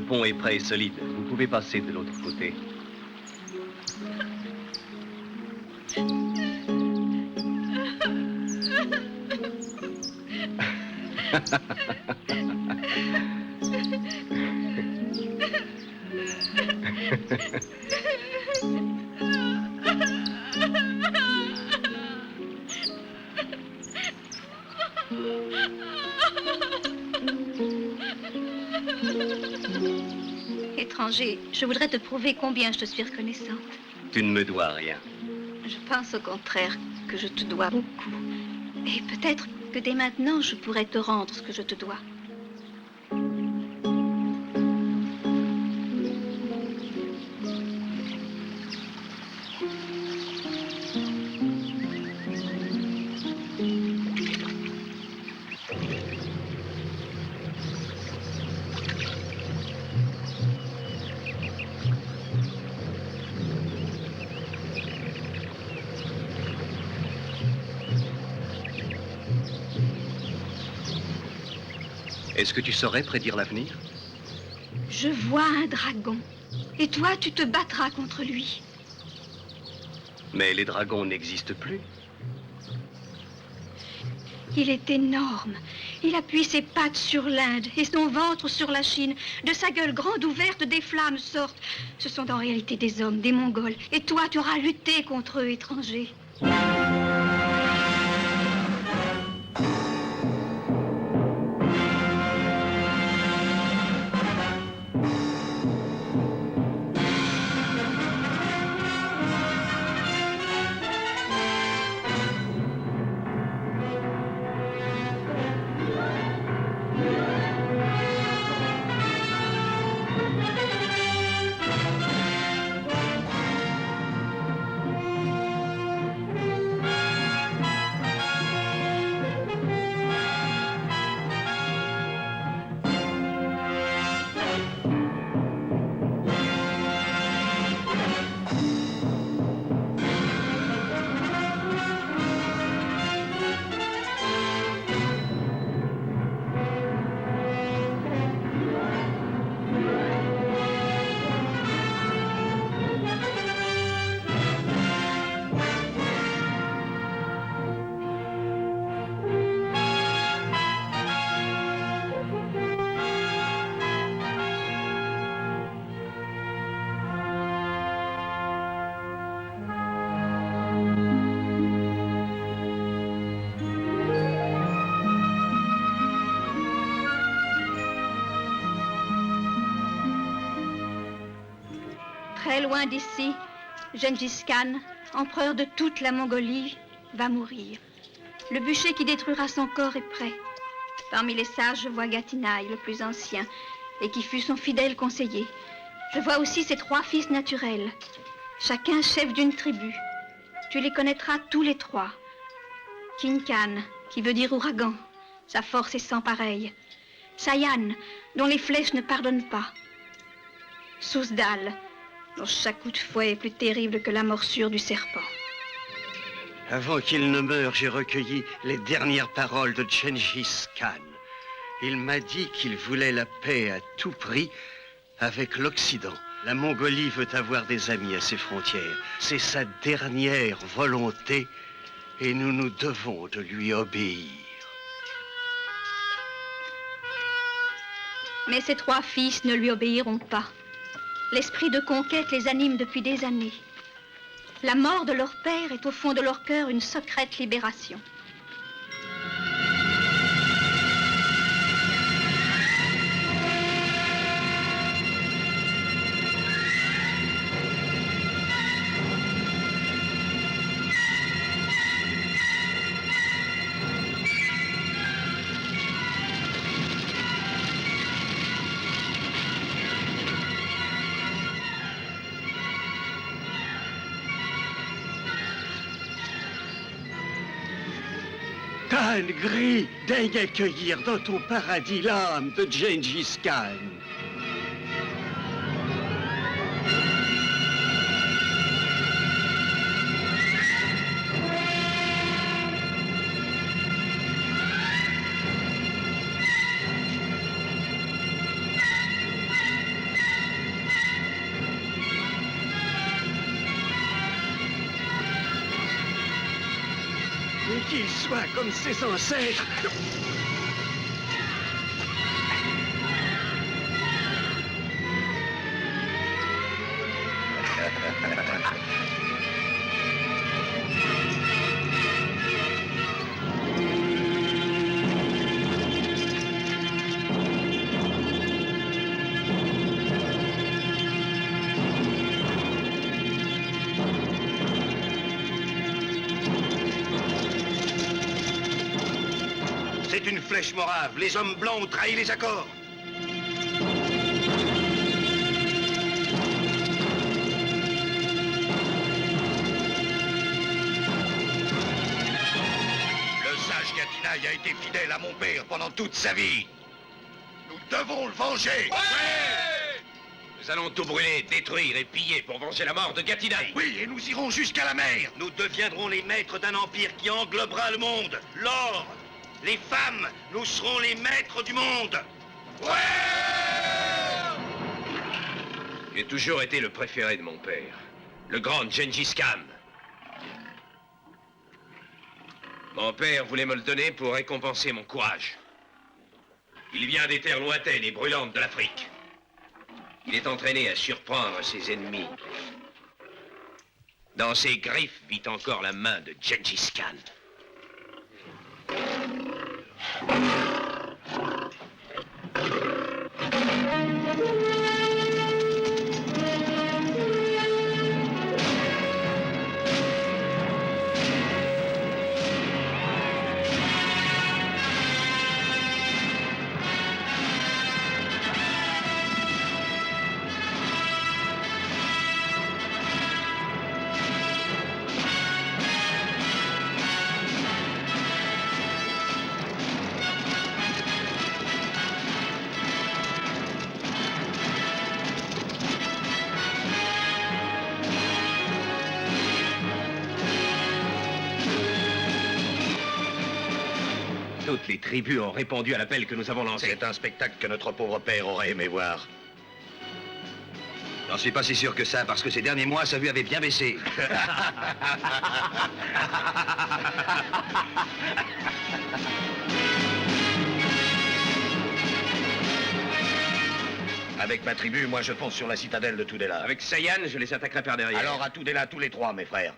pont est prêt et solide. Vous pouvez passer de l'autre côté. Étranger, je voudrais te prouver combien je te suis reconnaissante. Tu ne me dois rien. Je pense au contraire que je te dois beaucoup. Et peut-être que dès maintenant, je pourrais te rendre ce que je te dois. Est-ce que tu saurais prédire l'avenir? Je vois un dragon. Et toi, tu te battras contre lui. Mais les dragons n'existent plus. Il est énorme. Il appuie ses pattes sur l'Inde et son ventre sur la Chine. De sa gueule grande ouverte, des flammes sortent. Ce sont en réalité des hommes, des Mongols. Et toi, tu auras lutté contre eux, étrangers. Très loin d'ici, Gengis Khan, empereur de toute la Mongolie, va mourir. Le bûcher qui détruira son corps est prêt. Parmi les sages, je vois Gatinaï, le plus ancien, et qui fut son fidèle conseiller. Je vois aussi ses 3 fils naturels, chacun chef d'une tribu. Tu les connaîtras tous les 3. Kinkan, qui veut dire ouragan, sa force est sans pareille. Sayan, dont les flèches ne pardonnent pas. Sousdal, dont chaque coup de fouet est plus terrible que la morsure du serpent. Avant qu'il ne meure, j'ai recueilli les dernières paroles de Gengis Khan. Il m'a dit qu'il voulait la paix à tout prix avec l'Occident. La Mongolie veut avoir des amis à ses frontières. C'est sa dernière volonté et nous nous devons de lui obéir. Mais ses 3 fils ne lui obéiront pas. L'esprit de conquête les anime depuis des années. La mort de leur père est au fond de leur cœur une secrète libération. Khan gris, daigne accueillir dans ton paradis l'âme de Gengis Khan. Et qu'il soit comme ses ancêtres. C'est une flèche morave. Les hommes blancs ont trahi les accords. Le sage Gatinaï a été fidèle à mon père pendant toute sa vie. Nous devons le venger. Nous allons tout brûler, détruire et piller pour venger la mort de Gatinaï. Oui, et nous irons jusqu'à la mer. Nous deviendrons les maîtres d'un empire qui englobera le monde. L'or, les femmes, nous serons les maîtres du monde. J'ai toujours été le préféré de mon père, le grand Gengis Khan. Mon père voulait me le donner pour récompenser mon courage. Il vient des terres lointaines et brûlantes de l'Afrique. Il est entraîné à surprendre ses ennemis. Dans ses griffes vit encore la main de Gengis Khan. Toutes les tribus ont répondu à l'appel que nous avons lancé. C'est un spectacle que notre pauvre père aurait aimé voir. J'en suis pas si sûr que ça, parce que ces derniers mois, sa vue avait bien baissé. Avec ma tribu, moi je fonce sur la citadelle de Tudela. Avec Sayan, je les attaquerai par derrière. Alors à Tudela, tous les trois, mes frères.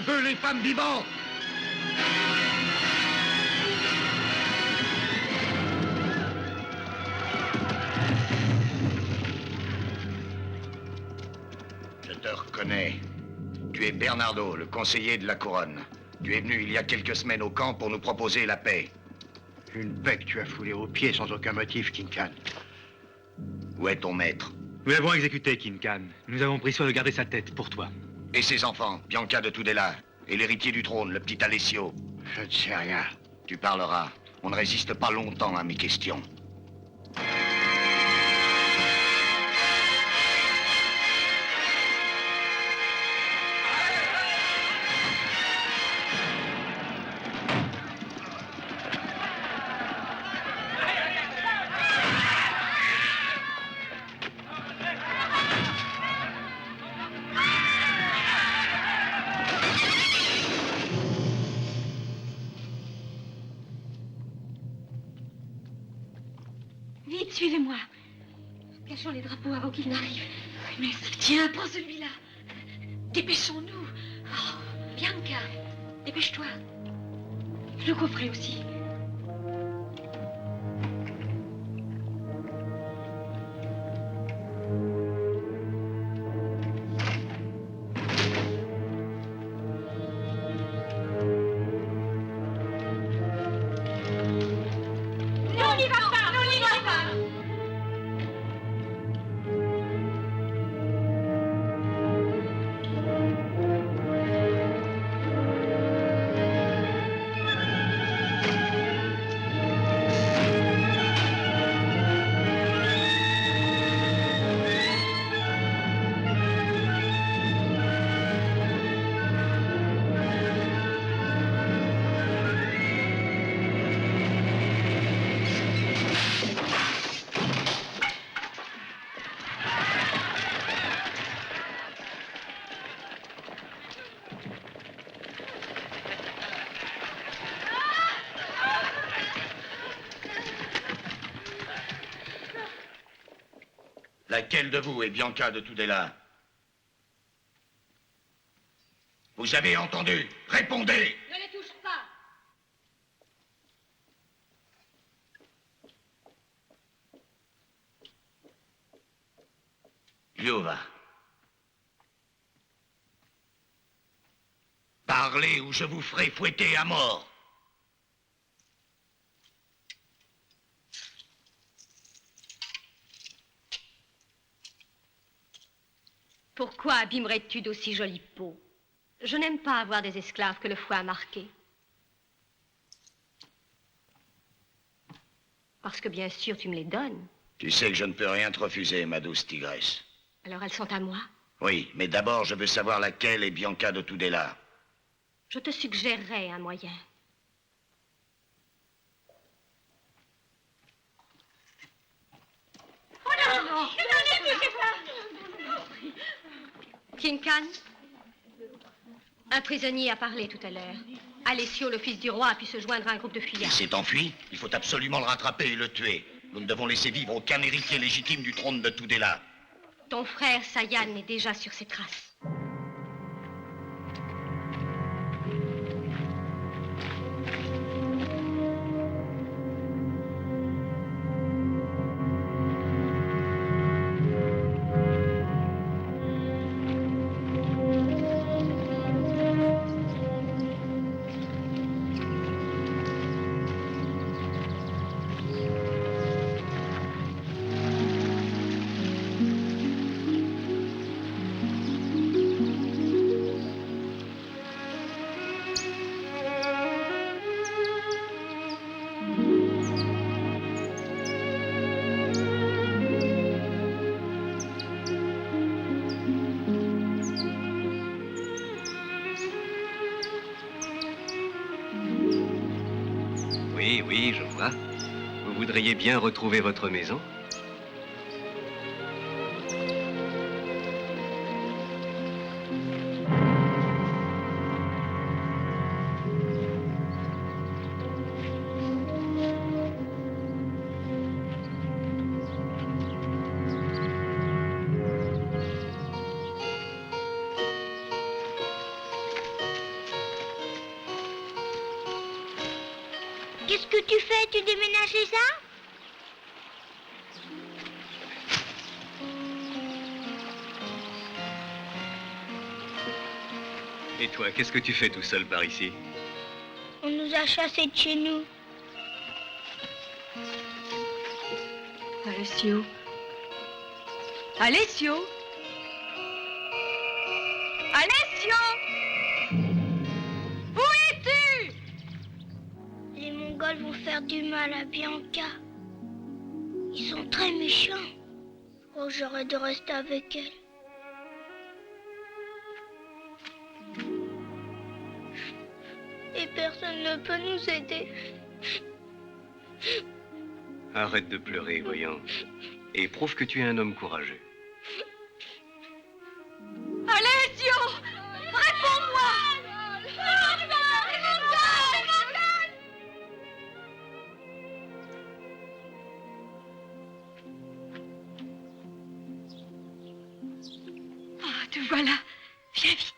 veut les femmes vivantes. Je te reconnais. Tu es Bernardo, le conseiller de la couronne. Tu es venu il y a quelques semaines au camp pour nous proposer la paix. Une paix que tu as foulée aux pieds sans aucun motif, Kinkan. Où est ton maître? Nous l'avons exécuté, Kinkan. Nous avons pris soin de garder sa tête pour toi. Et ses enfants, Bianca de Tudela, et l'héritier du trône, le petit Alessio? Je ne sais rien. Tu parleras. On ne résiste pas longtemps à mes questions. Vite, suivez-moi. Cachons les drapeaux avant qu'il n'arrive. Mais tiens, prends celui-là. Dépêchons-nous. Oh, Bianca, dépêche-toi. Le coffret aussi. Laquelle de vous est Bianca de Tudela? Vous avez entendu? Répondez! Ne les touche pas. Liova. Parlez ou je vous ferai fouetter à mort. Pourquoi abîmerais-tu d'aussi jolies peaux? Je n'aime pas avoir des esclaves que le fouet a marqués. Parce que bien sûr, tu me les donnes. Tu sais que je ne peux rien te refuser, ma douce tigresse. Alors elles sont à moi. Oui, mais d'abord, je veux savoir laquelle est Bianca de Tudela. Je te suggérerai un moyen. Kinkan, un prisonnier a parlé tout à l'heure. Alessio, le fils du roi, a pu se joindre à un groupe de Il fuyards. s'est enfui. Il faut absolument le rattraper et le tuer. Nous ne devons laisser vivre aucun héritier légitime du trône de Tudela. Ton frère Sayan est déjà sur ses traces. Oui, je vois. Vous voudriez bien retrouver votre maison? que tu fais? Tu déménages les arbres? Et toi, qu'est-ce que tu fais tout seul par ici? On nous a chassés de chez nous. Alessio. Alessio. Alessio. Où es-tu? Les Mongols vont faire du mal à Bianca. Ils sont très méchants. Oh, j'aurais de rester avec elle. Et personne ne peut nous aider. Arrête de pleurer, voyons. Et prouve que tu es un homme courageux. Alessio. Réponds-moi. Ah, te voilà. Viens vite.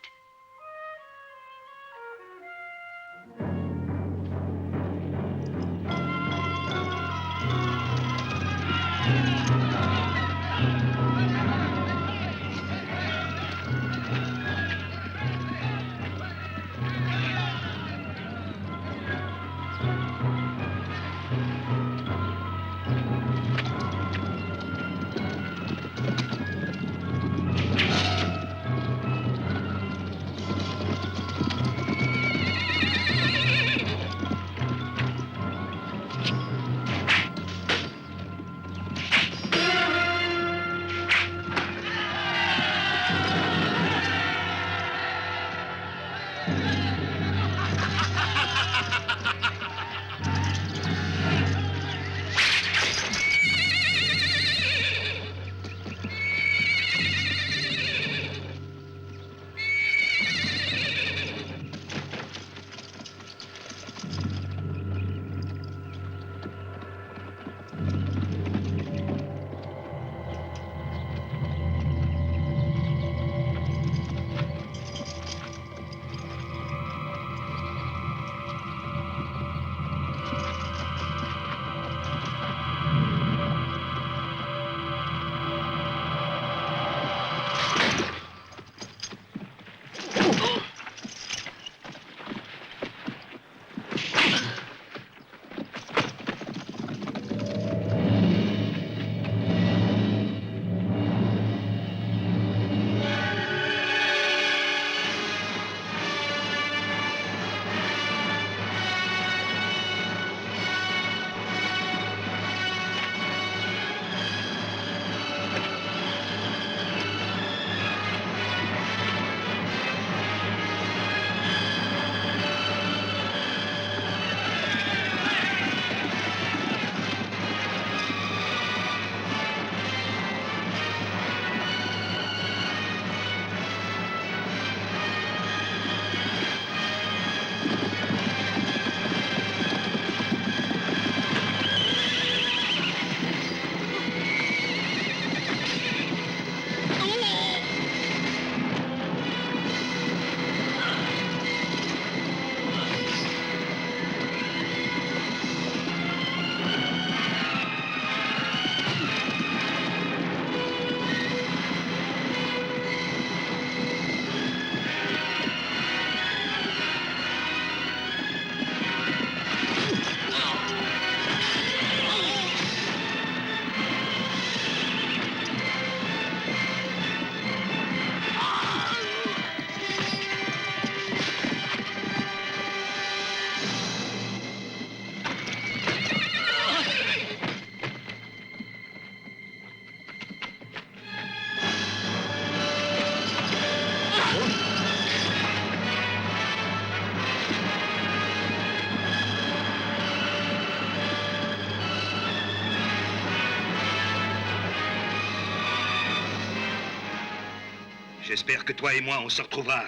J'espère que toi et moi, on se retrouvera.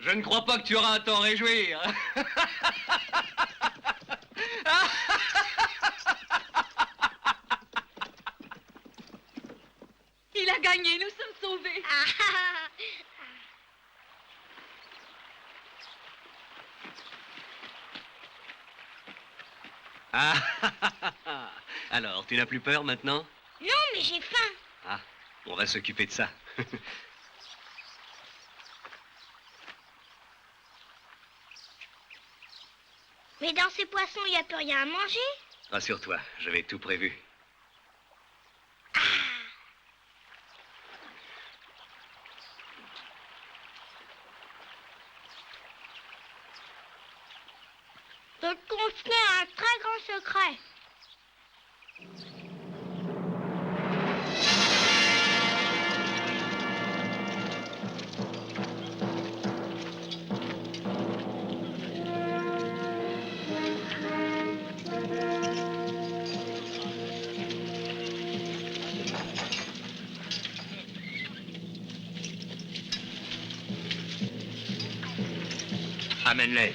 Je ne crois pas que tu auras à t'en réjouir. Il a gagné, nous sommes sauvés. Ah, alors, tu n'as plus peur maintenant? Non, mais j'ai faim. Ah, on va s'occuper de ça. Mais dans ces poissons, il n'y a plus rien à manger. Rassure-toi, j'avais tout prévu. Je te confie un très grand secret. Amène-les.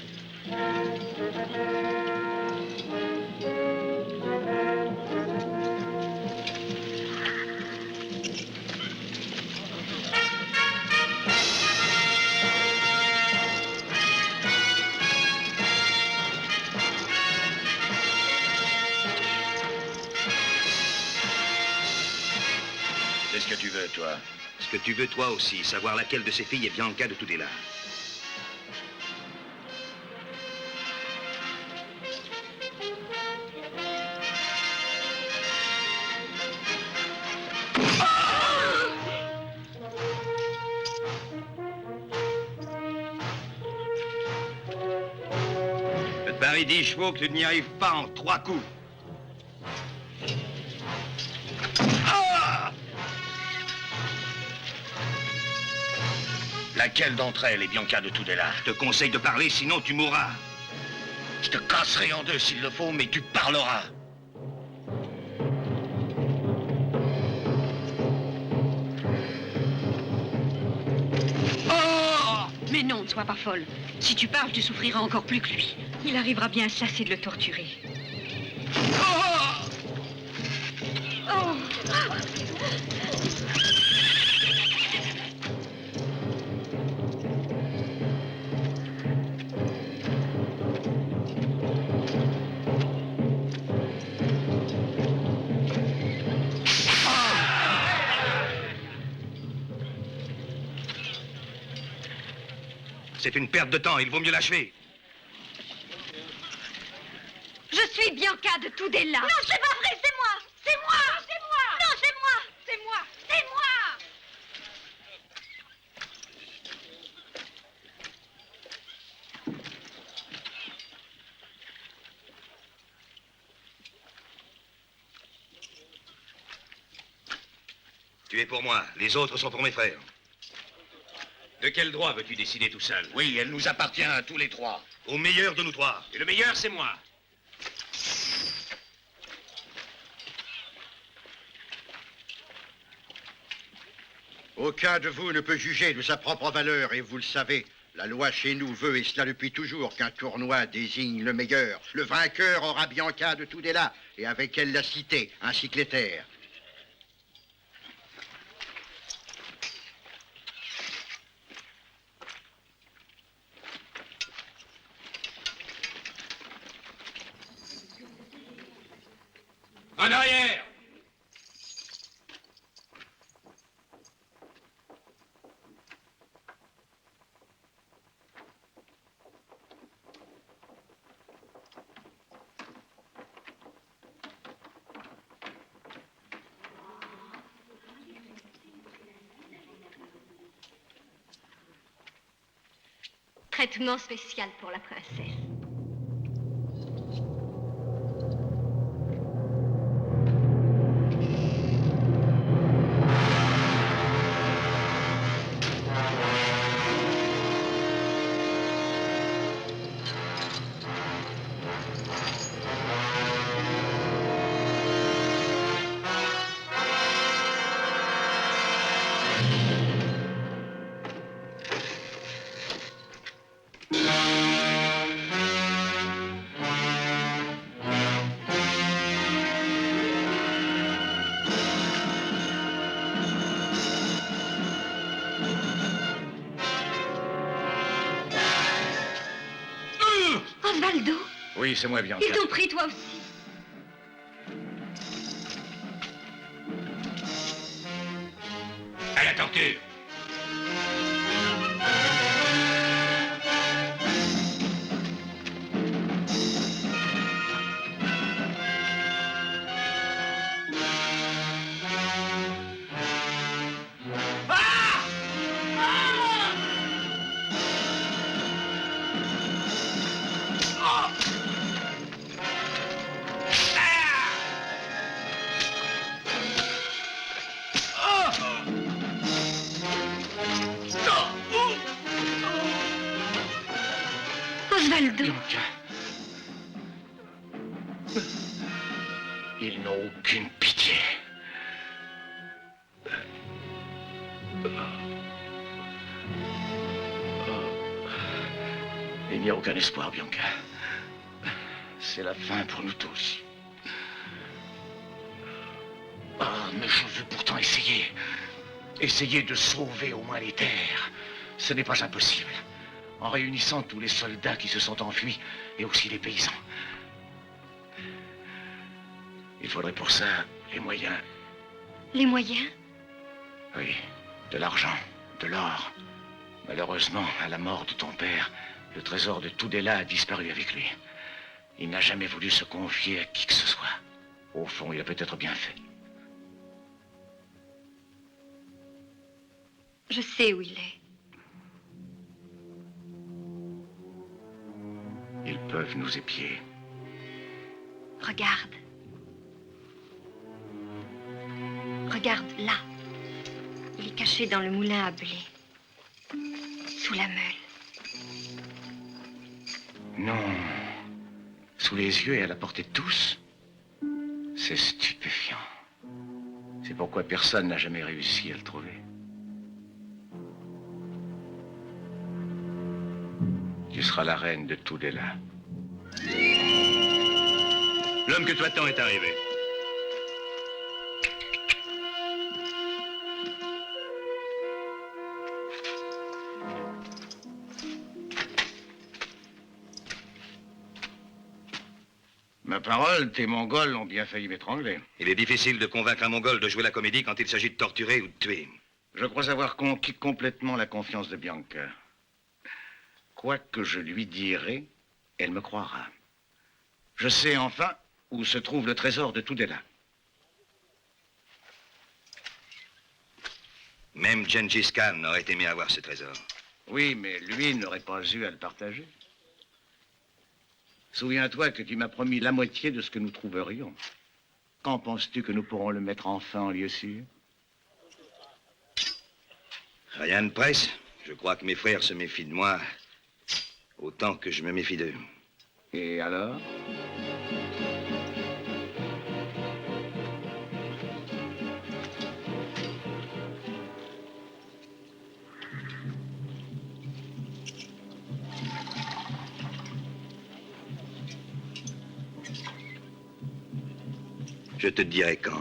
Qu'est-ce que tu veux, toi? Ce que tu veux, toi aussi, savoir laquelle de ces filles est Bianca de Tudela. Je te parie 10 chevaux que tu n'y arrives pas en 3 coups. Laquelle d'entre elles est Bianca de Tudela? Je te conseille de parler, sinon tu mourras. Je te casserai en deux s'il le faut, mais tu parleras. Mais non, ne sois pas folle. Si tu parles, tu souffriras encore plus que lui. Il arrivera bien à se lasser de le torturer. Oh. C'est une perte de temps, il vaut mieux l'achever. Je suis Bianca de Tudela. Non, c'est pas vrai, c'est moi. C'est moi. Non, c'est moi. Non, c'est moi. C'est moi. C'est moi. Tu es pour moi, les autres sont pour mes frères. De quel droit veux-tu décider tout seul? Oui, elle nous appartient à tous les trois. Au meilleur de nous trois. Et le meilleur, c'est moi. Aucun de vous ne peut juger de sa propre valeur, et vous le savez. La loi chez nous veut, et cela depuis toujours, qu'un tournoi désigne le meilleur. Le vainqueur aura Bianca de Tudela, et avec elle la cité, ainsi que les terres. En arrière! Traitement spécial pour la princesse. Osvaldo, Oui, c'est moi, Bianca. ils t'ont pris toi aussi. la torture. Osvaldo. Bianca. Ils n'ont aucune pitié. Il n'y a aucun espoir, Bianca. C'est la fin pour nous tous. Ah, mais je veux pourtant essayer. Essayer de sauver au moins les terres. Ce n'est pas impossible. En réunissant tous les soldats qui se sont enfuis et aussi les paysans. Il faudrait pour ça les moyens. Les moyens? Oui, de l'argent, de l'or. Malheureusement, à la mort de ton père, le trésor de Tudela a disparu avec lui. Il n'a jamais voulu se confier à qui que ce soit. Au fond, il a peut-être bien fait. Je sais où il est. Ils peuvent nous épier. Regarde. Regarde, là. Il est caché dans le moulin à blé. Sous la meule. Non. Sous les yeux et à la portée de tous. C'est stupéfiant. C'est pourquoi personne n'a jamais réussi à le trouver. Tu seras la reine de Tudela. L'homme que tu attends est arrivé. Ma parole, tes Mongols ont bien failli m'étrangler. Il est difficile de convaincre un Mongol de jouer la comédie quand il s'agit de torturer ou de tuer. Je crois avoir conquis complètement la confiance de Bianca. Quoi que je lui dirai, elle me croira. Je sais enfin où se trouve le trésor de Tudela. Même Gengis Khan aurait aimé avoir ce trésor. Oui, mais lui n'aurait pas eu à le partager. Souviens-toi que tu m'as promis la moitié de ce que nous trouverions. Quand penses-tu que nous pourrons le mettre enfin en lieu sûr? Rien ne presse. Je crois que mes frères se méfient de moi autant que je me méfie d'eux. Et alors? Je te dirai quand.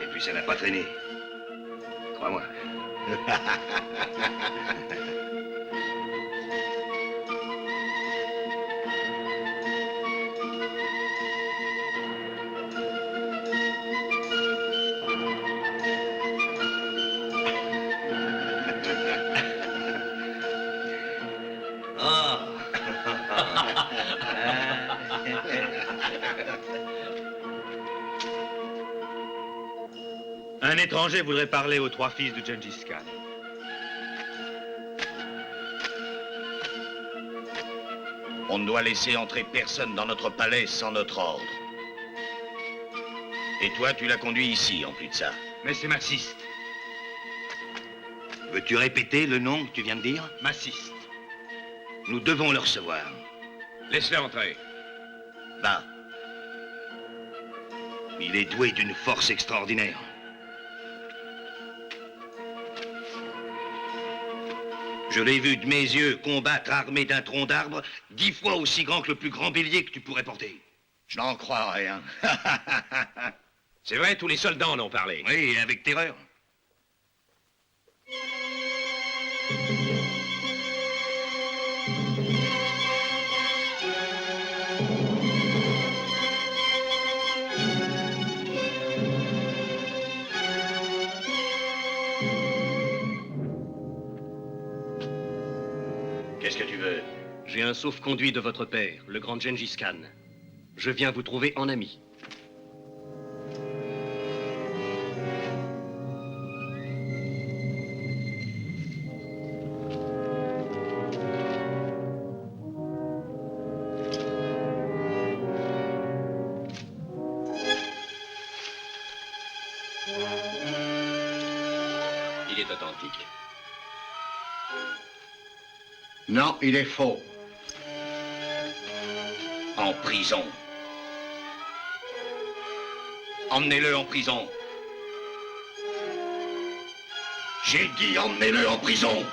Et puis ça n'a pas traîné. Crois-moi. Un étranger voudrait parler aux 3 fils de Gengis Khan. On ne doit laisser entrer personne dans notre palais sans notre ordre. Et toi, tu l'as conduit ici, en plus de ça. Mais c'est Massiste. Veux-tu répéter le nom que tu viens de dire? Massiste. Nous devons le recevoir. Laisse-le entrer. Va. Il est doué d'une force extraordinaire. Je l'ai vu de mes yeux combattre armé d'un tronc d'arbre 10 fois aussi grand que le plus grand bélier que tu pourrais porter. Je n'en crois rien. C'est vrai, tous les soldats en ont parlé. Oui, et avec terreur. Qu'est-ce que tu veux? J'ai un sauf-conduit de votre père, le grand Gengis Khan. Je viens vous trouver en ami. Il est authentique. Non, il est faux. En prison. Emmenez-le en prison. J'ai dit emmenez-le en prison.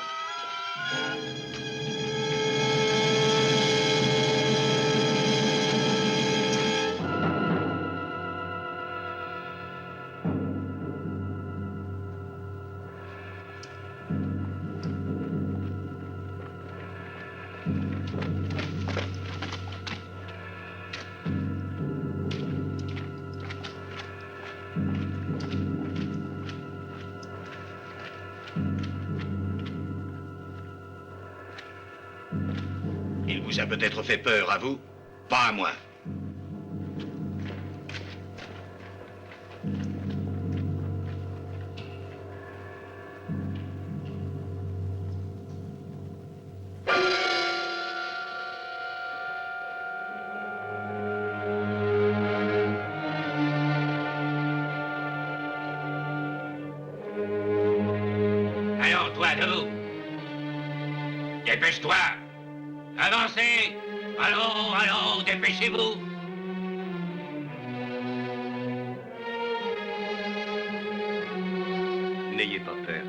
Il vous a peut-être fait peur, à vous? Pas à moi. Alors, toi, debout. Dépêche-toi. Avancez. Allons, dépêchez-vous. N'ayez pas peur.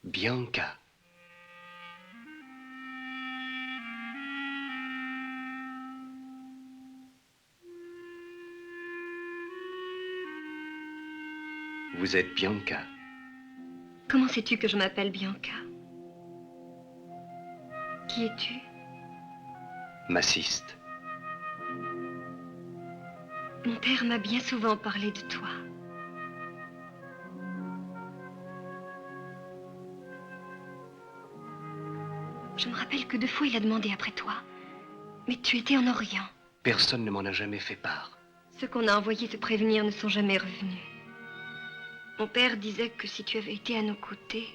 Bianca. Vous êtes Bianca. Comment sais-tu que je m'appelle Bianca? Qui es-tu? Massiste. Mon père m'a bien souvent parlé de toi. Je me rappelle que 2 fois il a demandé après toi. Mais tu étais en Orient. Personne ne m'en a jamais fait part. Ceux qu'on a envoyés te prévenir ne sont jamais revenus. Mon père disait que si tu avais été à nos côtés,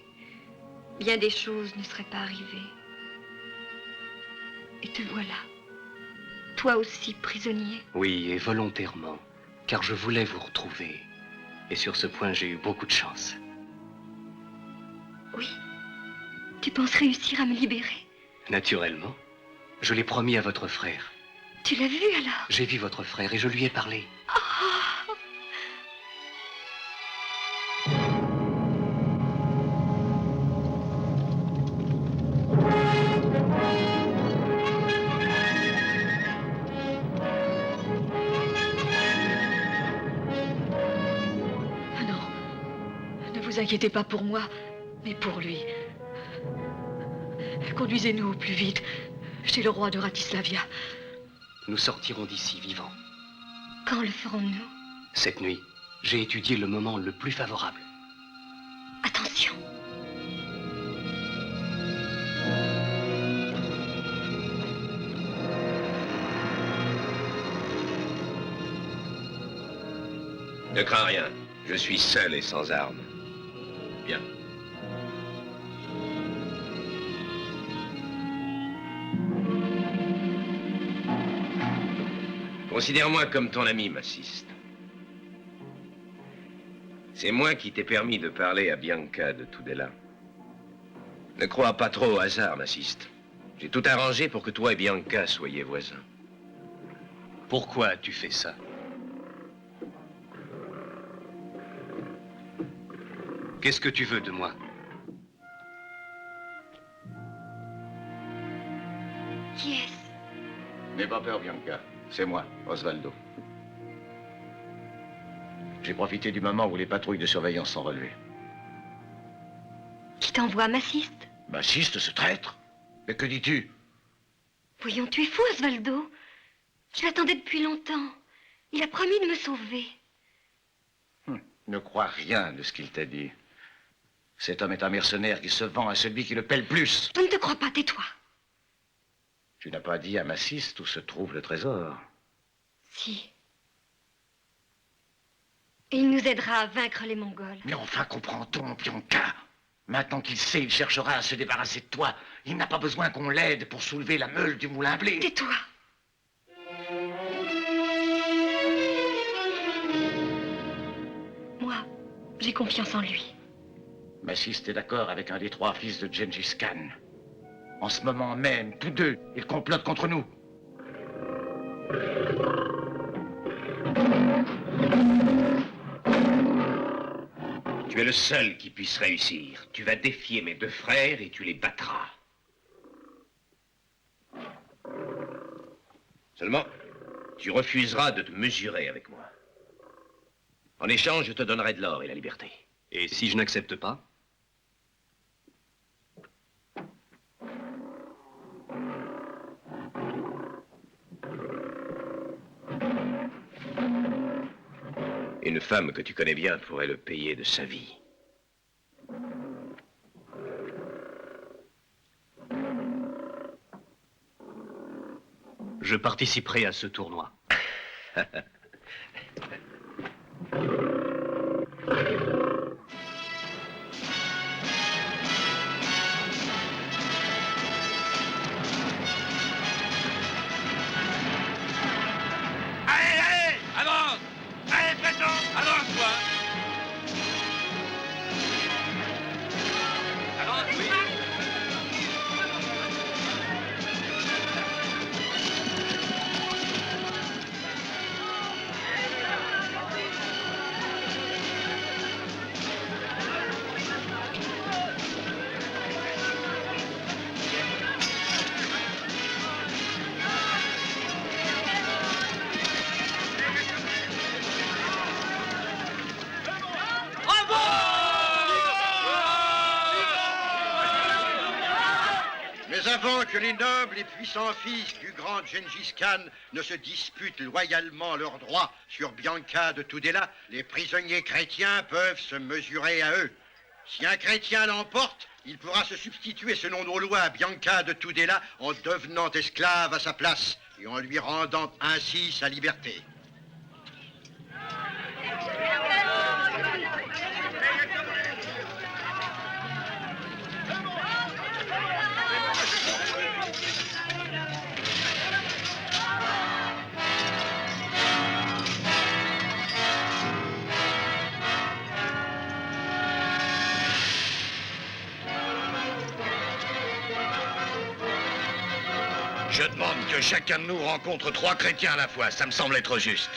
bien des choses ne seraient pas arrivées. Et te voilà. Toi aussi prisonnier. Oui, et volontairement, car je voulais vous retrouver. Et sur ce point, j'ai eu beaucoup de chance. Oui. Tu penses réussir à me libérer? Naturellement. Je l'ai promis à votre frère. Tu l'as vu alors? J'ai vu votre frère et je lui ai parlé. Oh! Ah non. Ne vous inquiétez pas pour moi, mais pour lui. Conduisez-nous au plus vite chez le roi de Ratislavia. Nous sortirons d'ici vivants. Quand le ferons-nous? Cette nuit, j'ai étudié le moment le plus favorable. Attention. Ne crains rien. Je suis seul et sans armes. Bien. Considère-moi comme ton ami, Massiste. C'est moi qui t'ai permis de parler à Bianca de Tudela. Ne crois pas trop au hasard, Massiste. J'ai tout arrangé pour que toi et Bianca soyez voisins. Pourquoi as-tu fait ça? Qu'est-ce que tu veux de moi? Qui est-ce? N'aie pas peur, Bianca. C'est moi, Osvaldo. J'ai profité du moment où les patrouilles de surveillance sont relevées. Qui t'envoie, Massiste? Massiste, ce traître? Mais que dis-tu? Voyons, tu es fou, Osvaldo. Je l'attendais depuis longtemps. Il a promis de me sauver. Ne crois rien de ce qu'il t'a dit. Cet homme est un mercenaire qui se vend à celui qui le paie le plus. Je ne te crois pas, tais-toi. Tu n'as pas dit à Massiste où se trouve le trésor. Si. Et il nous aidera à vaincre les Mongols. Mais enfin, comprends-t-on, Bianca? Maintenant qu'il sait, il cherchera à se débarrasser de toi. Il n'a pas besoin qu'on l'aide pour soulever la meule du moulin à blé. Tais-toi. Moi, j'ai confiance en lui. Massiste est d'accord avec un des 3 fils de Gengis Khan. En ce moment même, tous deux, ils complotent contre nous. Tu es le seul qui puisse réussir. Tu vas défier mes 2 frères et tu les battras. Seulement, tu refuseras de te mesurer avec moi. En échange, je te donnerai de l'or et la liberté. Et si je n'accepte pas? Une femme que tu connais bien pourrait le payer de sa vie. Je participerai à ce tournoi. Avant que les nobles et puissants fils du grand Gengis Khan ne se disputent loyalement leurs droits sur Bianca de Tudela, les prisonniers chrétiens peuvent se mesurer à eux. Si un chrétien l'emporte, il pourra se substituer selon nos lois à Bianca de Tudela en devenant esclave à sa place et en lui rendant ainsi sa liberté. Je demande que chacun de nous rencontre 3 chrétiens à la fois. Ça me semble être juste.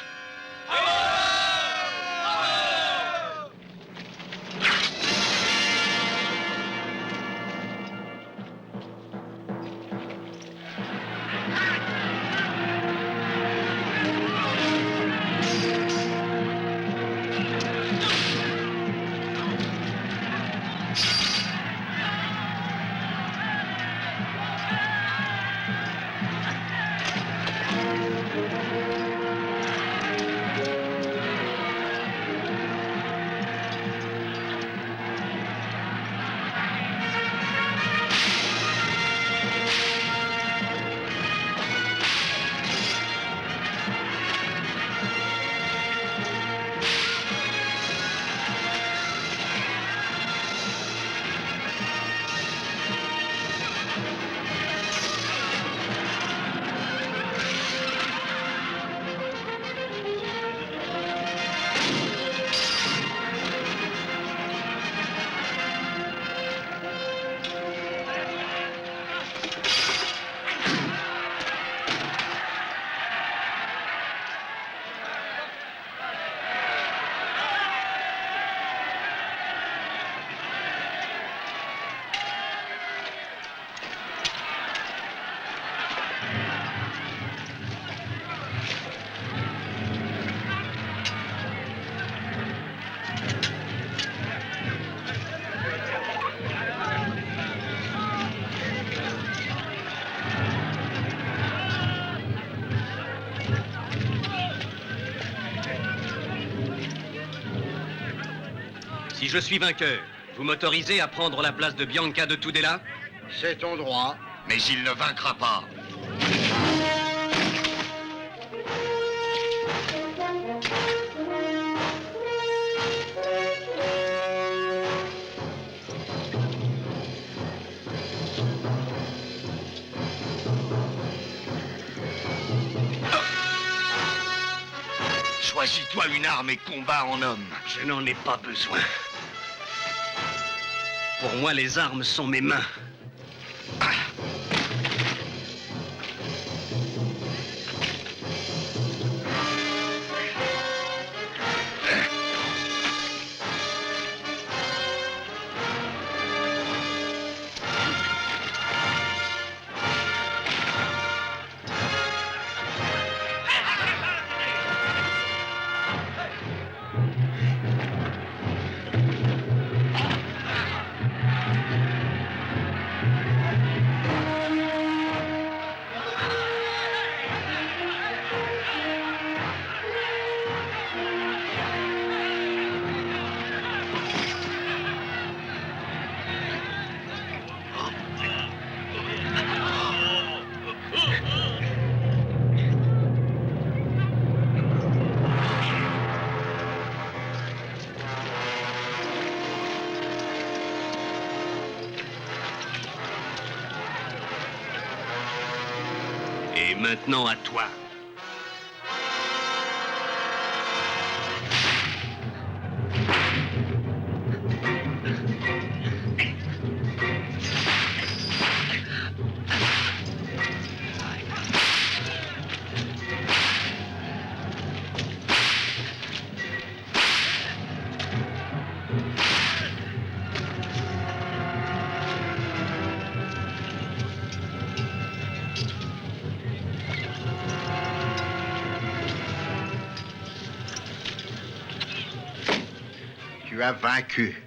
Si je suis vainqueur, vous m'autorisez à prendre la place de Bianca de Tudela? C'est ton droit. Mais il ne vaincra pas. Choisis-toi une arme et combat en homme. Je n'en ai pas besoin. Pour moi, les armes sont mes mains. Et maintenant à toi. Tu as vaincu.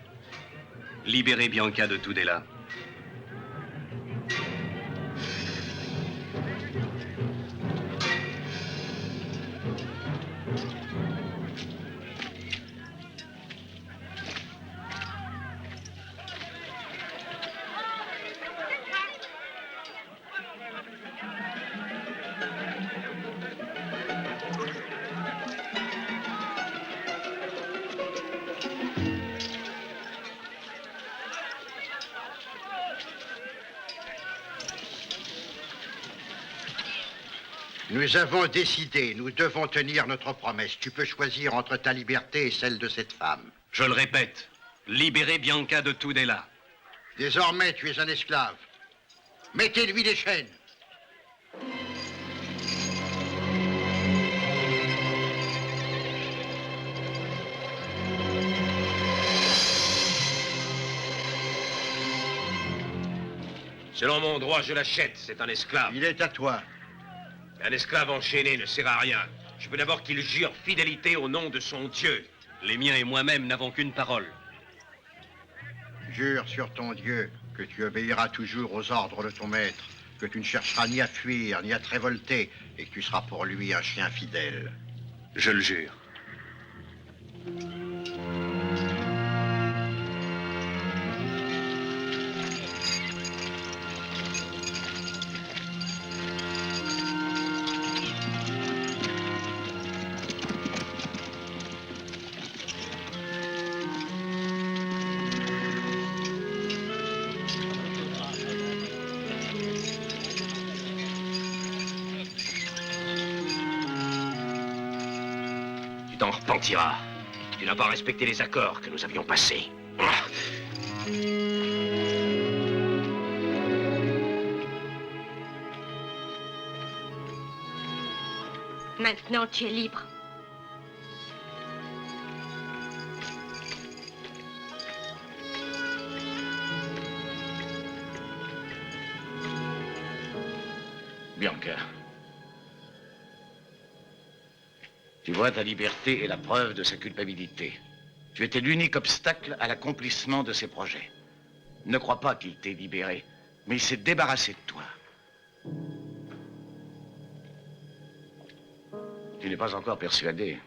Libérez Bianca de Tudela. Nous avons décidé, nous devons tenir notre promesse. Tu peux choisir entre ta liberté et celle de cette femme. Je le répète, libérez Bianca de Tudela. Désormais, tu es un esclave. Mettez-lui des chaînes. Selon mon droit, je l'achète. C'est un esclave. Il est à toi. Un esclave enchaîné ne sert à rien. Je veux d'abord qu'il jure fidélité au nom de son Dieu. Les miens et moi-même n'avons qu'une parole. Jure sur ton Dieu que tu obéiras toujours aux ordres de ton maître, que tu ne chercheras ni à fuir, ni à te révolter, et que tu seras pour lui un chien fidèle. Je le jure. Tu t'en repentiras. Tu n'as pas respecté les accords que nous avions passés. Maintenant, tu es libre. Bianca. Tu vois, ta liberté est la preuve de sa culpabilité. Tu étais l'unique obstacle à l'accomplissement de ses projets. Ne crois pas qu'il t'ait libéré, mais il s'est débarrassé de toi. Tu n'es pas encore persuadé.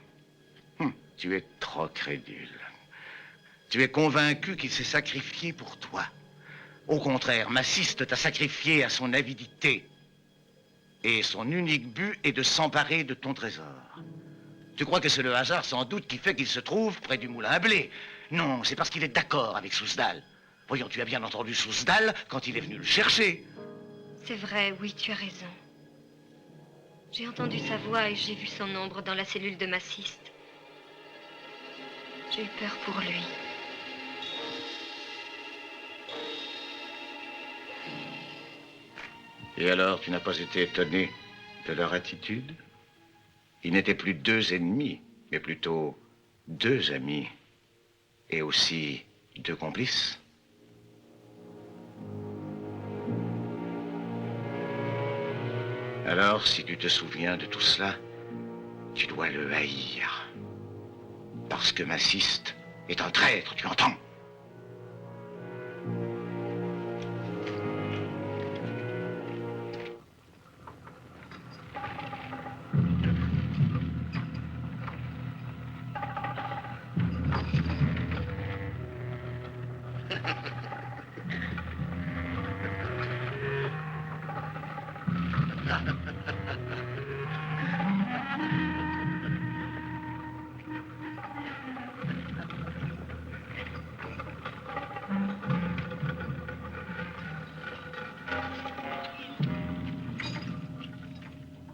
Tu es trop crédule. Tu es convaincu qu'il s'est sacrifié pour toi. Au contraire, Maciste t'a sacrifié à son avidité. Et son unique but est de s'emparer de ton trésor. Tu crois que c'est le hasard sans doute qui fait qu'il se trouve près du moulin à blé? Non, c'est parce qu'il est d'accord avec Souzdal. Voyons, tu as bien entendu Souzdal quand il est venu le chercher. C'est vrai, oui, tu as raison. J'ai entendu sa voix et j'ai vu son ombre dans la cellule de Maciste. J'ai eu peur pour lui. Et alors, tu n'as pas été étonné de leur attitude? Ils n'étaient plus deux ennemis, mais plutôt deux amis. Et aussi deux complices. Alors, si tu te souviens de tout cela, tu dois le haïr. Parce que Maciste est un traître, tu entends?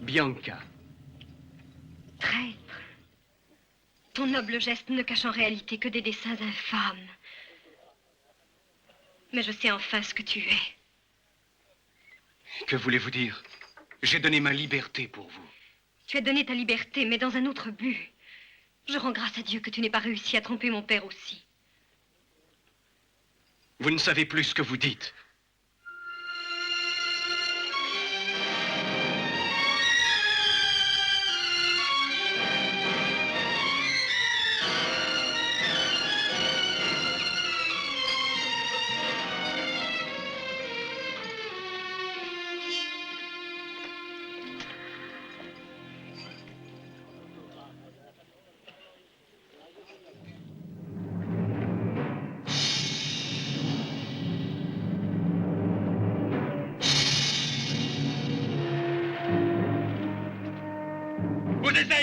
Bianca. Traître. Ton noble geste ne cache en réalité que des desseins infâmes. Mais je sais enfin ce que tu es. Que voulez-vous dire? J'ai donné ma liberté pour vous. Tu as donné ta liberté, mais dans un autre but. Je rends grâce à Dieu que tu n'aies pas réussi à tromper mon père aussi. Vous ne savez plus ce que vous dites.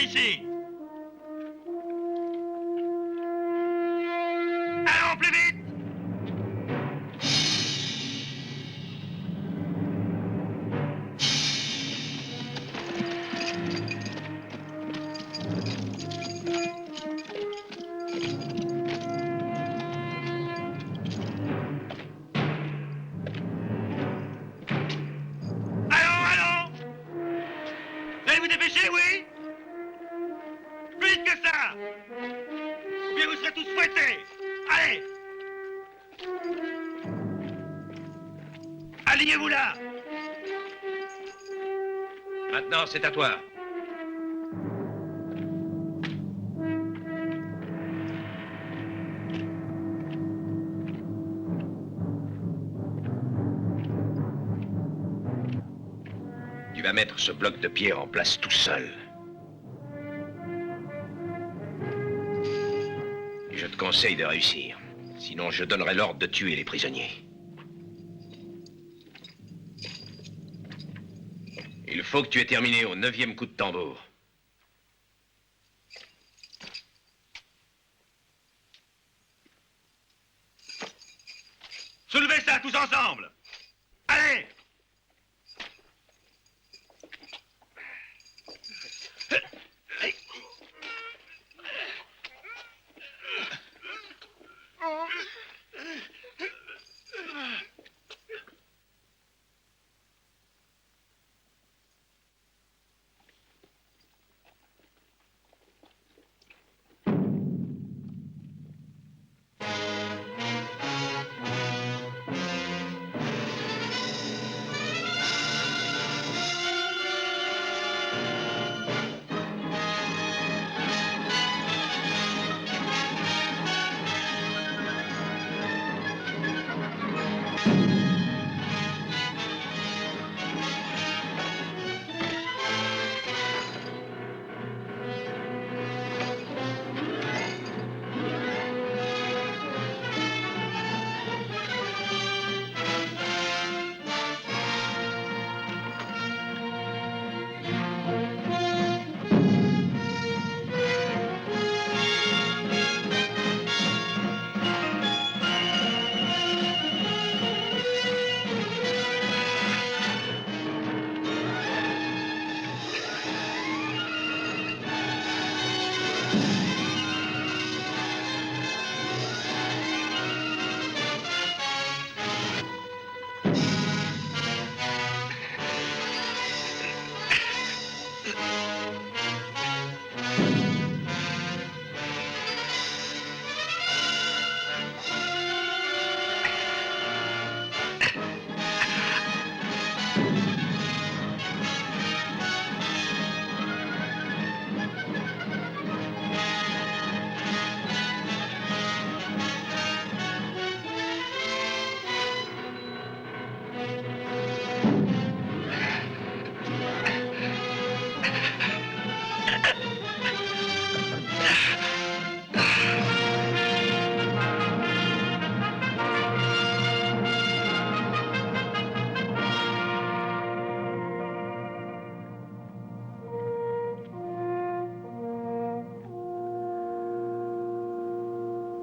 Ici. Allons plus vite. Allons. Vous allez vous dépêcher, oui? Plus que ça! Ou bien vous serez tous fouettés! Allez! Alignez-vous là! Maintenant, c'est à toi. Tu vas mettre ce bloc de pierre en place tout seul. Je te conseille de réussir. Sinon, je donnerai l'ordre de tuer les prisonniers. Il faut que tu aies terminé au 9e coup de tambour. Soulevez ça tous ensemble! Allez!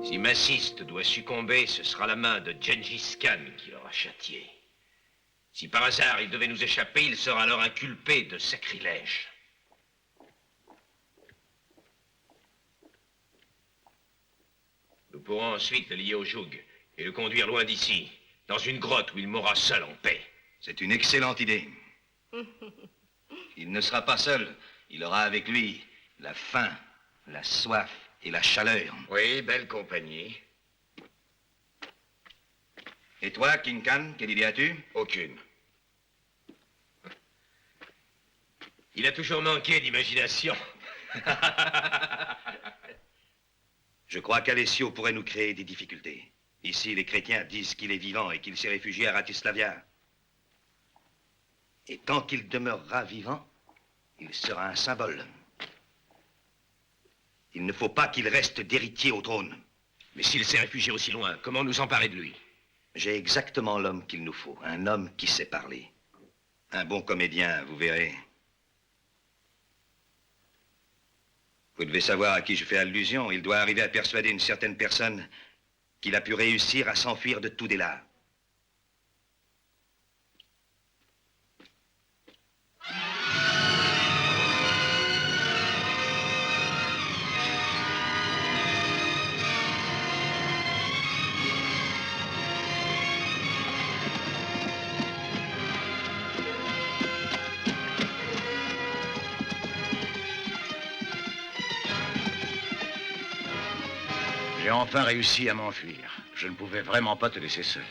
Si Massiste doit succomber, ce sera la main de Gengis Khan qui l'aura châtié. Si par hasard il devait nous échapper, il sera alors inculpé de sacrilège. Nous pourrons ensuite le lier au joug et le conduire loin d'ici, dans une grotte où il mourra seul en paix. C'est une excellente idée. Il ne sera pas seul. Il aura avec lui la faim, la soif et la chaleur. Oui, belle compagnie. Et toi, King Khan, quelle idée as-tu? Aucune. Il a toujours manqué d'imagination. Je crois qu'Alessio pourrait nous créer des difficultés. Ici, les chrétiens disent qu'il est vivant et qu'il s'est réfugié à Ratislavia. Et tant qu'il demeurera vivant, il sera un symbole. Il ne faut pas qu'il reste d'héritier au trône. Mais s'il s'est réfugié aussi loin, comment nous emparer de lui? J'ai exactement l'homme qu'il nous faut. Un homme qui sait parler. Un bon comédien, vous verrez. Vous devez savoir à qui je fais allusion. Il doit arriver à persuader une certaine personne qu'il a pu réussir à s'enfuir de Tudela. J'ai enfin réussi à m'enfuir. Je ne pouvais vraiment pas te laisser seul.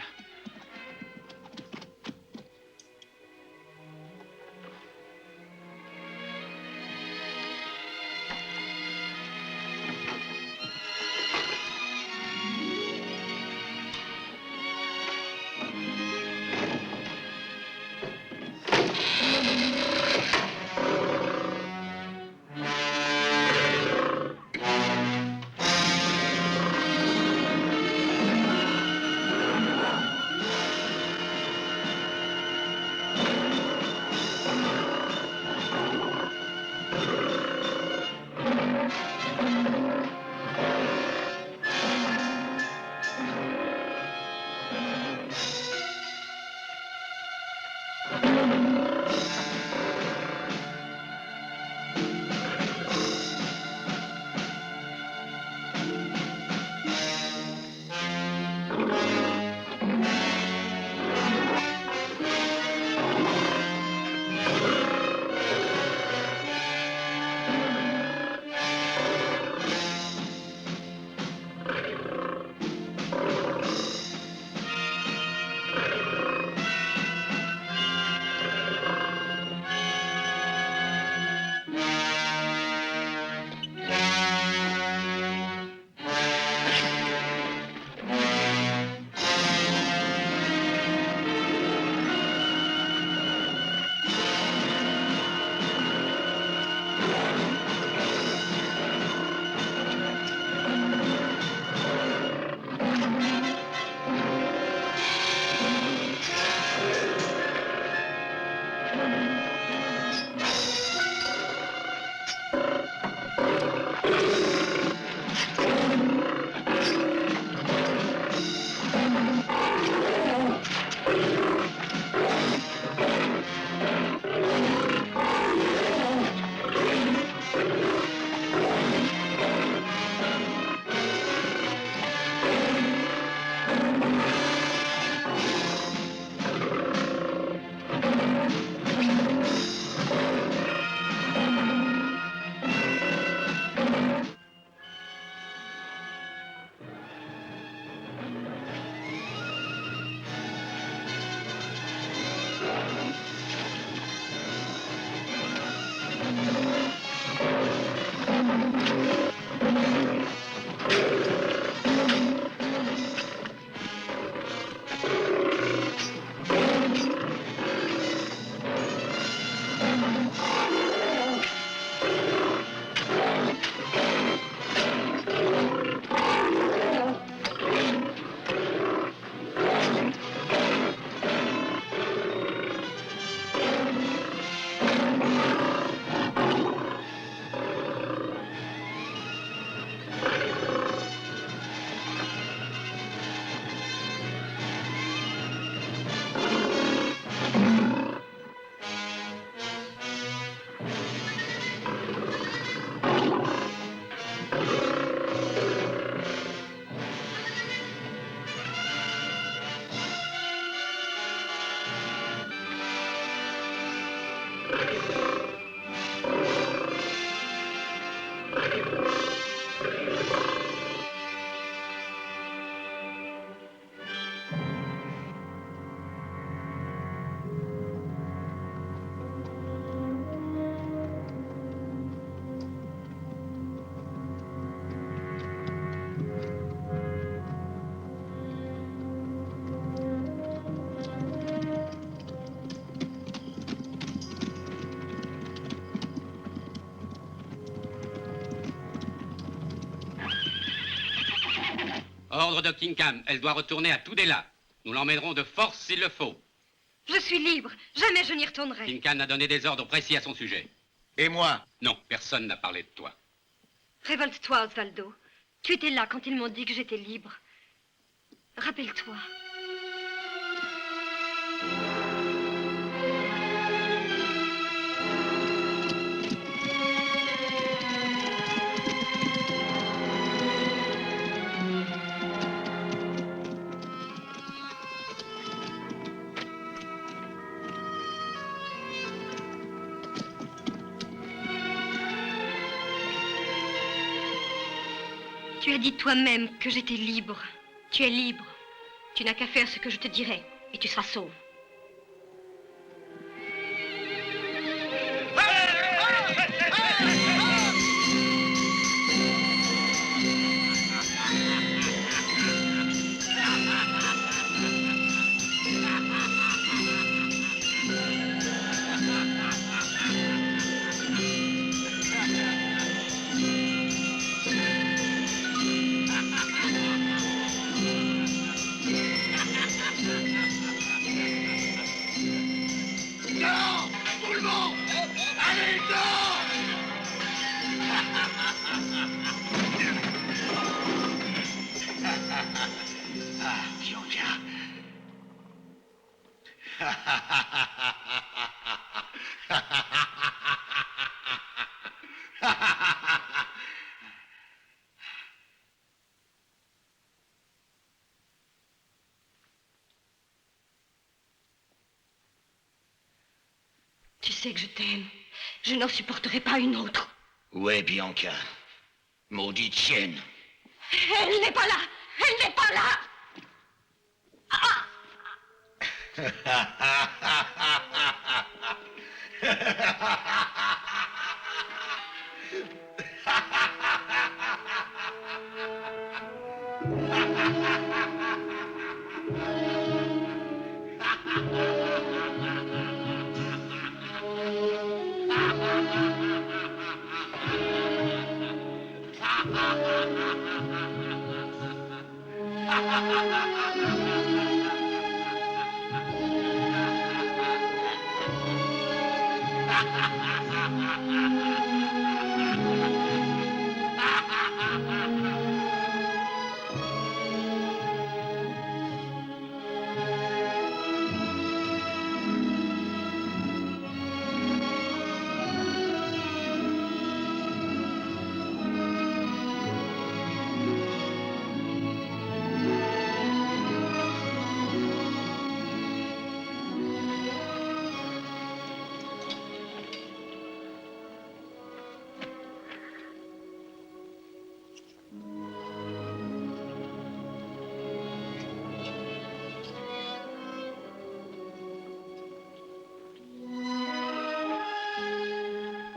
Ordre de Kingham, elle doit retourner à Tudela. Nous l'emmènerons de force s'il le faut. Je suis libre. Jamais je n'y retournerai. Kingham a donné des ordres précis à son sujet. Et moi? Non, personne n'a parlé de toi. Révolte-toi, Osvaldo. Tu étais là quand ils m'ont dit que j'étais libre. Rappelle-toi. Tu as dit toi-même que j'étais libre. Tu es libre. Tu n'as qu'à faire ce que je te dirai et tu seras sauve. Tu sais que je t'aime. Je n'en supporterai pas une autre. Où est Bianca? Maudite chienne. Elle n'est pas là. Elle n'est pas là.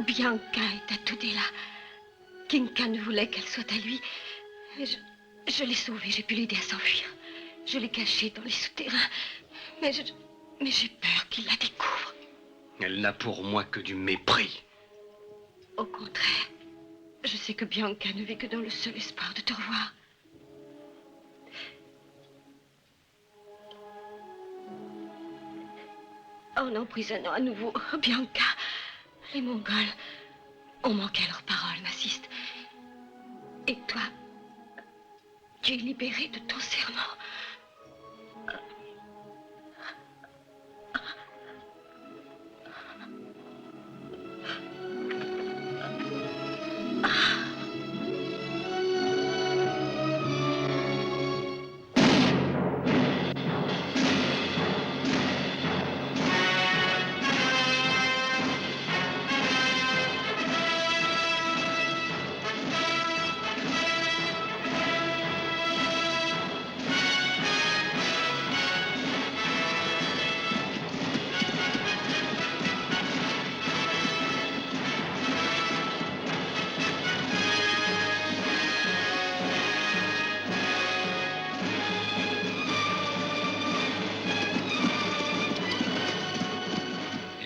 Bianca est à Tudela. Kingham voulait qu'elle soit à lui. Mais je l'ai sauvée, j'ai pu l'aider à s'enfuir. Je l'ai cachée dans les souterrains. Mais j'ai peur qu'il la découvre. Elle n'a pour moi que du mépris. Au contraire, je sais que Bianca ne vit que dans le seul espoir de te revoir. En emprisonnant à nouveau Bianca, les Mongols ont manqué à leur parole, m'assiste. Et toi, tu es libéré de ton serment.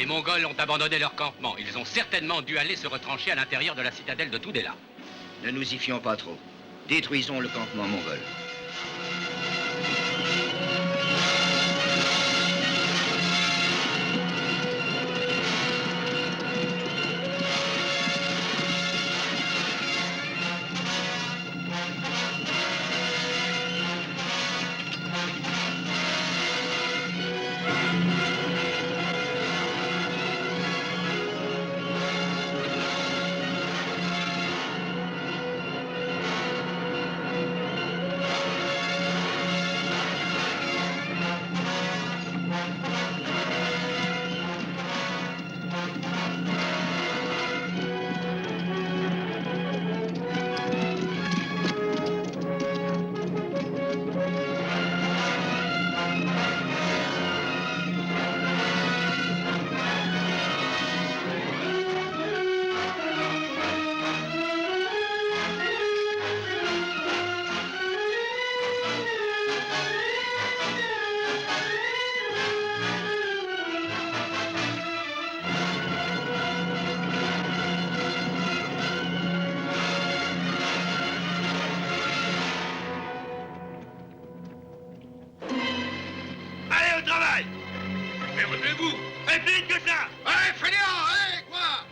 Les Mongols ont abandonné leur campement. Ils ont certainement dû aller se retrancher à l'intérieur de la citadelle de Tudela. Ne nous y fions pas trop. Détruisons le campement mongol. Allez au travail! Mais retenez-vous! Et plus vite que ça! Allez, fainéant, allez, quoi?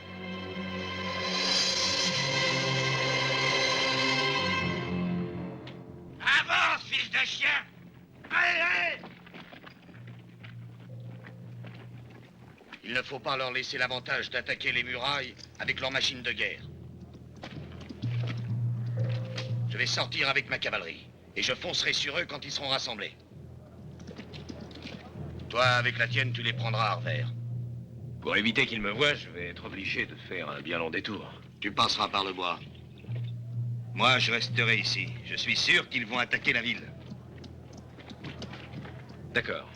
Avance, fils de chien! Allez, allez! Il ne faut pas leur laisser l'avantage d'attaquer les murailles avec leurs machines de guerre. Je vais sortir avec ma cavalerie et je foncerai sur eux quand ils seront rassemblés. Toi, avec la tienne, tu les prendras à revers. Pour éviter qu'ils me voient, je vais être obligé de faire un bien long détour. Tu passeras par le bois. Moi, je resterai ici. Je suis sûr qu'ils vont attaquer la ville. D'accord.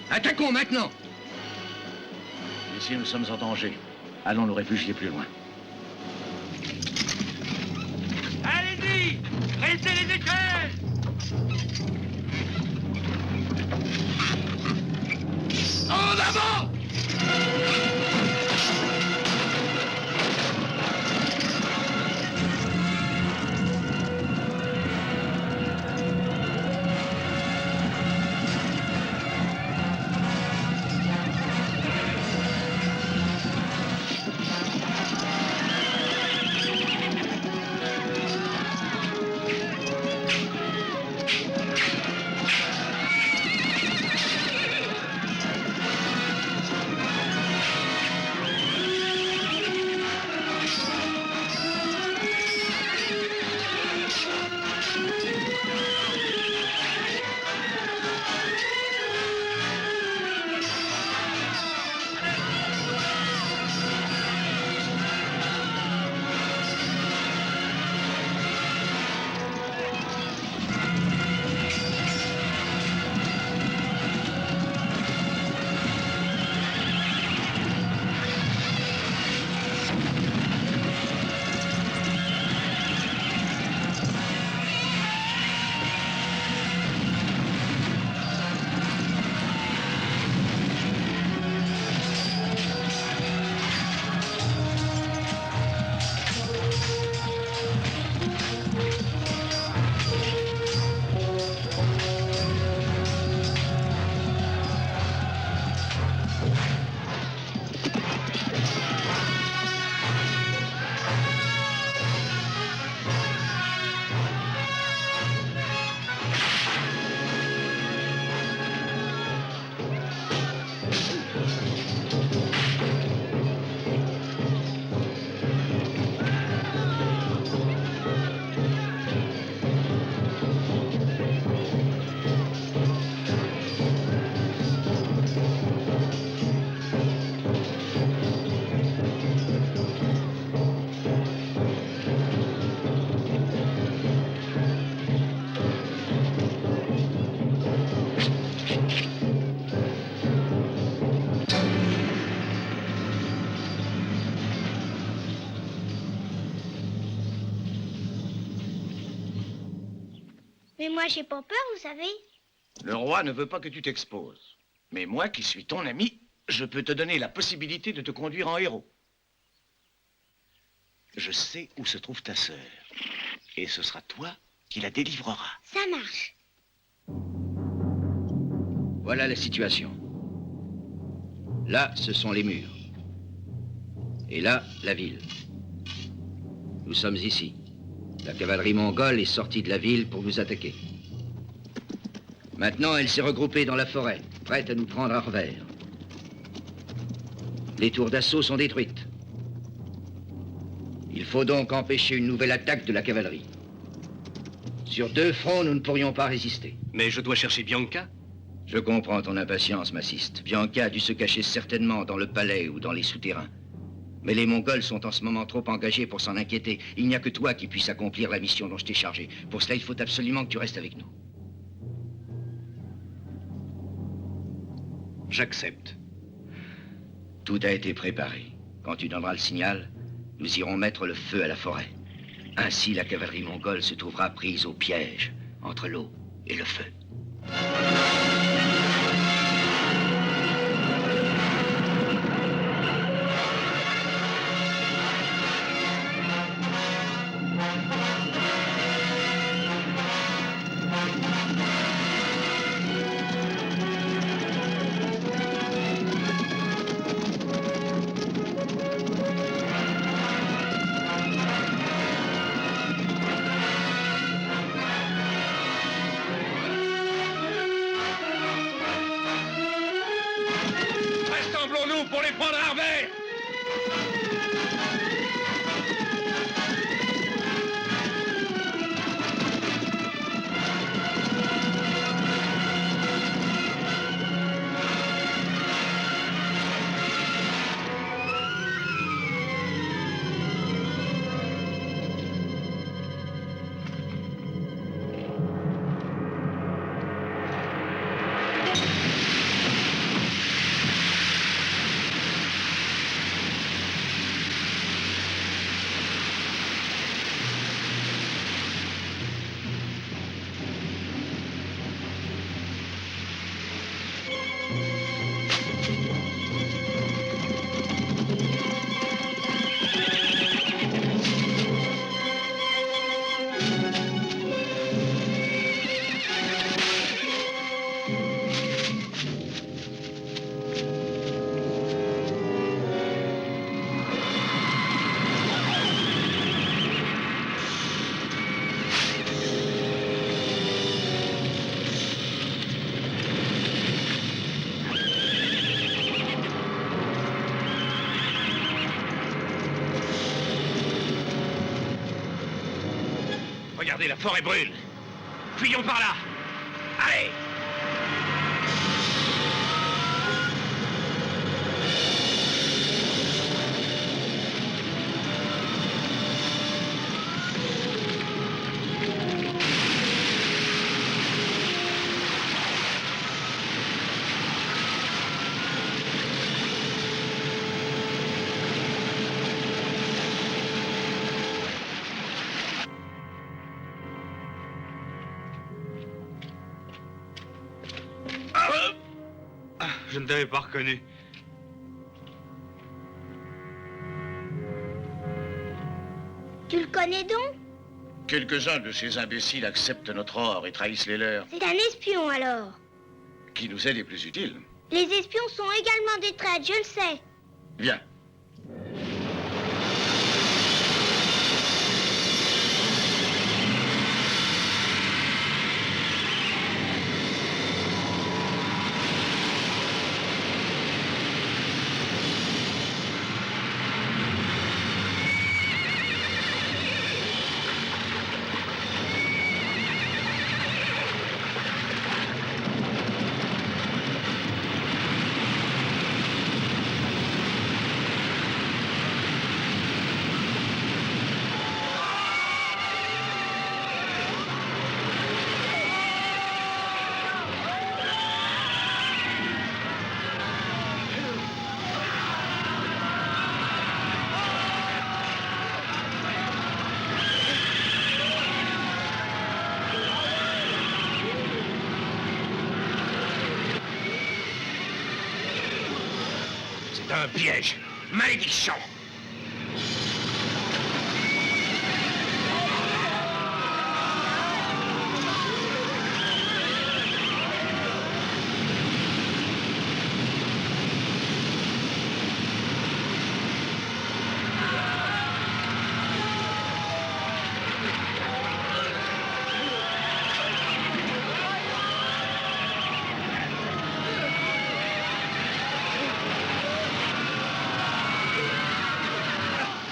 Attaquons maintenant! Ici, nous sommes en danger. Allons nous réfugier plus loin. Allez-y! Restez les échelles! En avant! Mais moi, j'ai pas peur, vous savez. Le roi ne veut pas que tu t'exposes. Mais moi, qui suis ton ami, je peux te donner la possibilité de te conduire en héros. Je sais où se trouve ta sœur. Et ce sera toi qui la délivrera. Ça marche. Voilà la situation. Là, ce sont les murs. Et là, la ville. Nous sommes ici. La cavalerie mongole est sortie de la ville pour nous attaquer. Maintenant, elle s'est regroupée dans la forêt, prête à nous prendre à revers. Les tours d'assaut sont détruites. Il faut donc empêcher une nouvelle attaque de la cavalerie. Sur 2 fronts, nous ne pourrions pas résister. Mais je dois chercher Bianca. Je comprends ton impatience, Massiste. Bianca a dû se cacher certainement dans le palais ou dans les souterrains. Mais les Mongols sont en ce moment trop engagés pour s'en inquiéter. Il n'y a que toi qui puisses accomplir la mission dont je t'ai chargé. Pour cela, il faut absolument que tu restes avec nous. J'accepte. Tout a été préparé. Quand tu donneras le signal, nous irons mettre le feu à la forêt. Ainsi, la cavalerie mongole se trouvera prise au piège entre l'eau et le feu. Rassemblons-nous pour les prendre à revers. Regardez, la forêt brûle. Fuyons par là. Allez! Je ne t'avais pas reconnu. Tu le connais donc? Quelques-uns de ces imbéciles acceptent notre or et trahissent les leurs. C'est un espion alors. Qui nous est les plus utiles. Les espions sont également des traîtres, je le sais. Viens. un piège. Malédiction!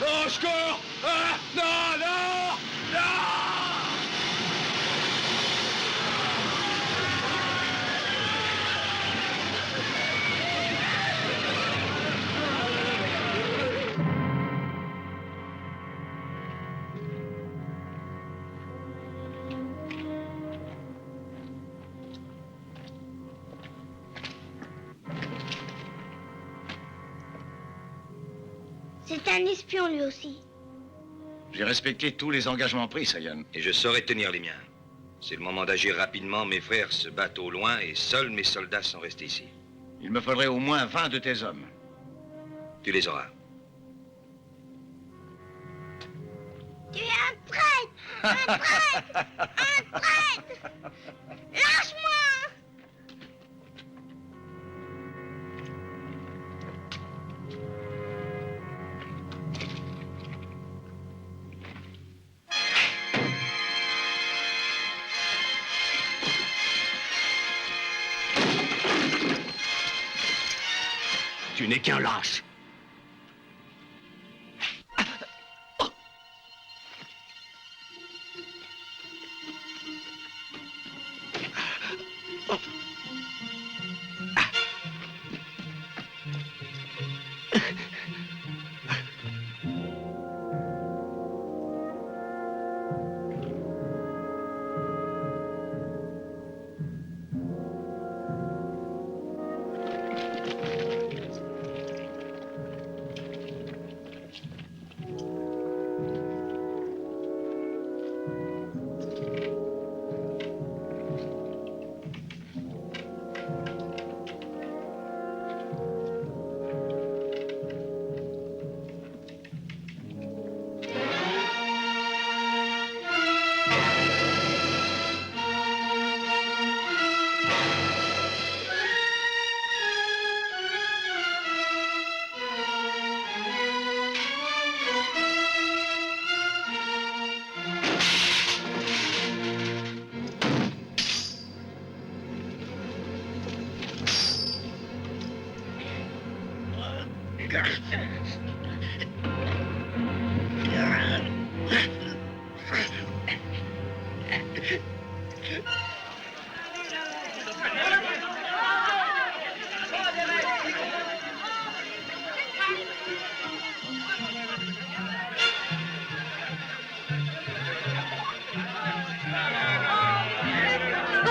Au secours! Ah! Non, non! Non! C'est un espion lui aussi. J'ai respecté tous les engagements pris, Sayan. Et je saurai tenir les miens. C'est le moment d'agir rapidement. Mes frères se battent au loin et seuls mes soldats sont restés ici. Il me faudrait au moins 20 de tes hommes. Tu les auras. Tu es un traître! Un traître! Un traître! Lâche-moi! Tu n'es qu'un lâche.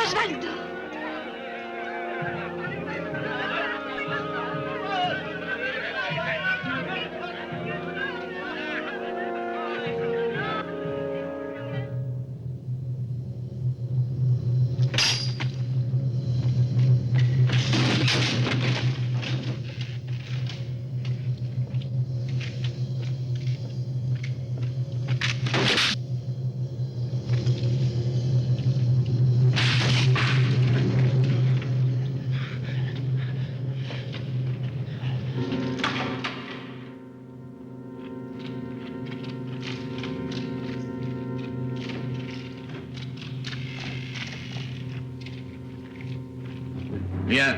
Osvaldo! Viens.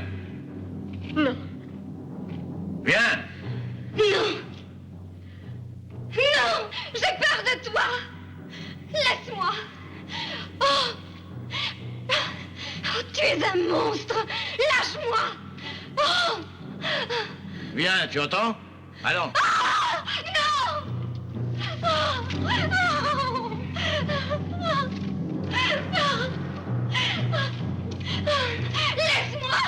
Non. Viens. Non. Non. J'ai peur de toi. Laisse-moi. Oh. Oh, tu es un monstre. Lâche-moi. Oh. Viens, tu entends? Allons. Ah, non. Oh. Oh. Laisse-moi.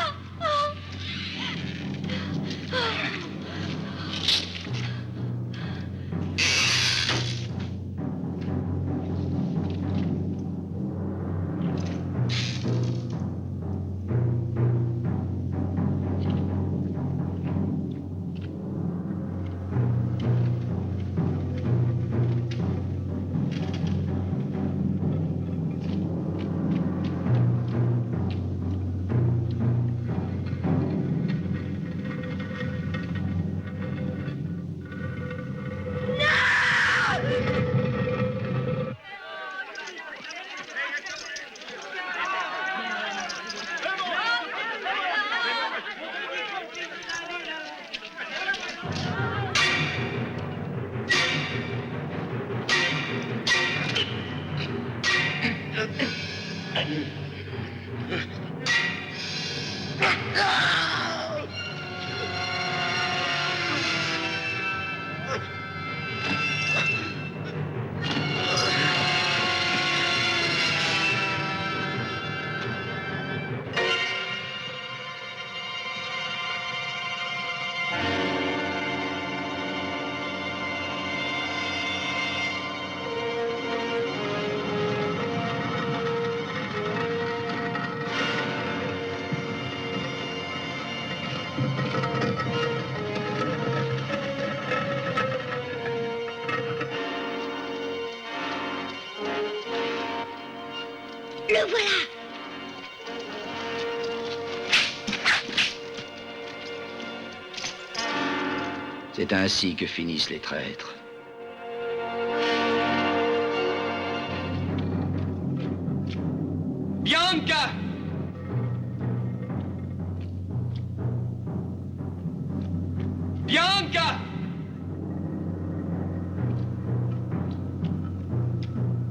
Le voilà. C'est ainsi que finissent les traîtres. Bianca! Bianca!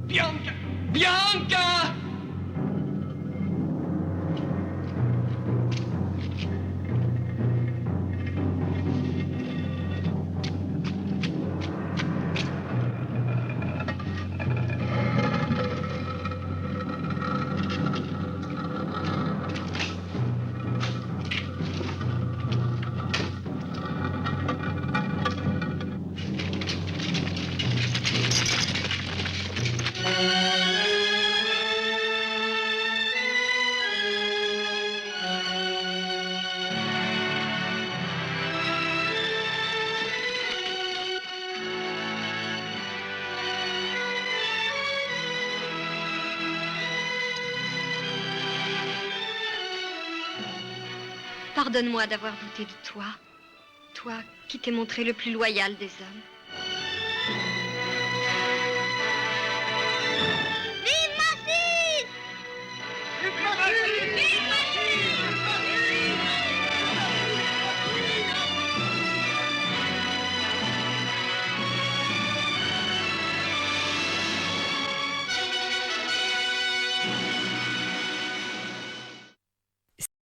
Bianca! Bianca! Pardonne-moi d'avoir douté de toi. Toi qui t'es montré le plus loyal des hommes.